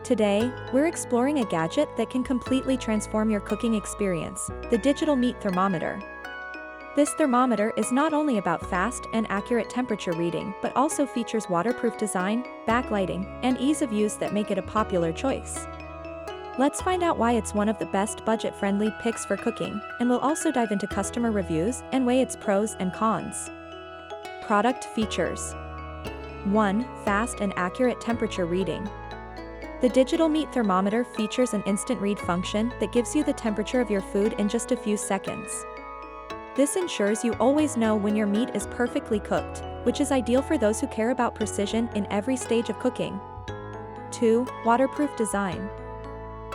Today, we're exploring a gadget that can completely transform your cooking experience, the Digital Meat Thermometer. This thermometer is not only about fast and accurate temperature reading but also features waterproof design, backlighting, and ease of use that make it a popular choice. Let's find out why it's one of the best budget-friendly picks for cooking, and we'll also dive into customer reviews and weigh its pros and cons. Product features. 1. Fast and accurate temperature reading. The Digital Meat Thermometer features an instant read function that gives you the temperature of your food in just a few seconds. This ensures you always know when your meat is perfectly cooked, which is ideal for those who care about precision in every stage of cooking. 2. Waterproof design.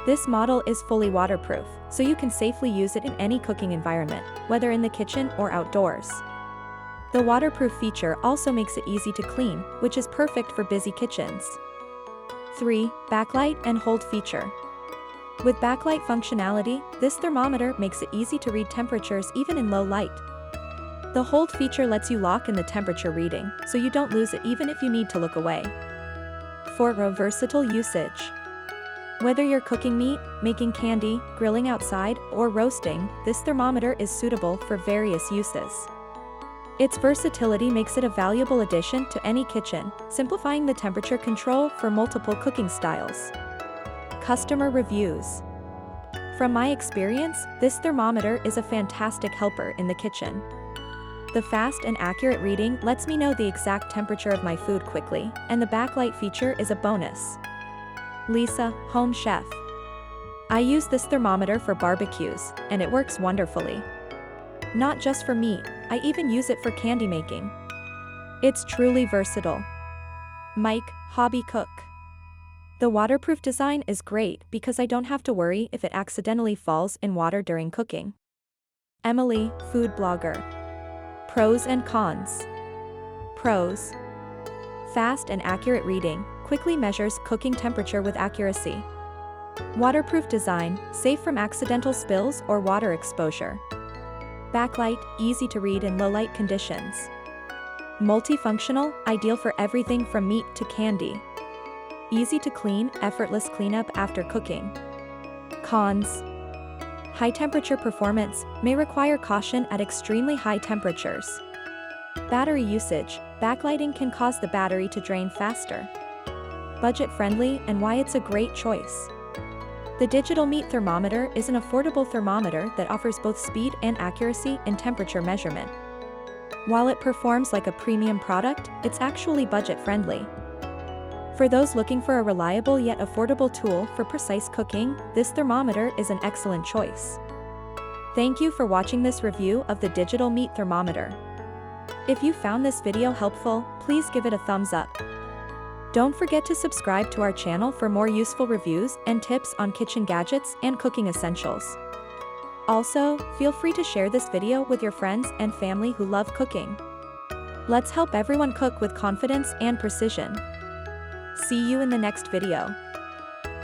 This model is fully waterproof, so you can safely use it in any cooking environment, whether in the kitchen or outdoors. The waterproof feature also makes it easy to clean, which is perfect for busy kitchens. 3. Backlight and hold feature. With backlight functionality, this thermometer makes it easy to read temperatures even in low light. The hold feature lets you lock in the temperature reading, so you don't lose it even if you need to look away. 4. Versatile usage. Whether you're cooking meat, making candy, grilling outside, or roasting, this thermometer is suitable for various uses. Its versatility makes it a valuable addition to any kitchen, simplifying the temperature control for multiple cooking styles. Customer reviews. From my experience, this thermometer is a fantastic helper in the kitchen. The fast and accurate reading lets me know the exact temperature of my food quickly, and the backlight feature is a bonus. Lisa, home chef. I use this thermometer for barbecues, and it works wonderfully. Not just for meat, I even use it for candy making. It's truly versatile. Mike, hobby cook. The waterproof design is great because I don't have to worry if it accidentally falls in water during cooking. Emily, food blogger. Pros and cons. Pros. Fast and accurate reading, quickly measures cooking temperature with accuracy. Waterproof design, safe from accidental spills or water exposure. Backlight, easy to read in low-light conditions. Multifunctional, ideal for everything from meat to candy. Easy to clean, effortless cleanup after cooking. Cons. High-temperature performance may require caution at extremely high temperatures. Battery usage, backlighting can cause the battery to drain faster. Budget-friendly and why it's a great choice. The Digital Meat Thermometer is an affordable thermometer that offers both speed and accuracy in temperature measurement. While it performs like a premium product, it's actually budget-friendly. For those looking for a reliable yet affordable tool for precise cooking, this thermometer is an excellent choice. Thank you for watching this review of the Digital Meat Thermometer. If you found this video helpful, please give it a thumbs up. Don't forget to subscribe to our channel for more useful reviews and tips on kitchen gadgets and cooking essentials. Also, feel free to share this video with your friends and family who love cooking. Let's help everyone cook with confidence and precision. See you in the next video.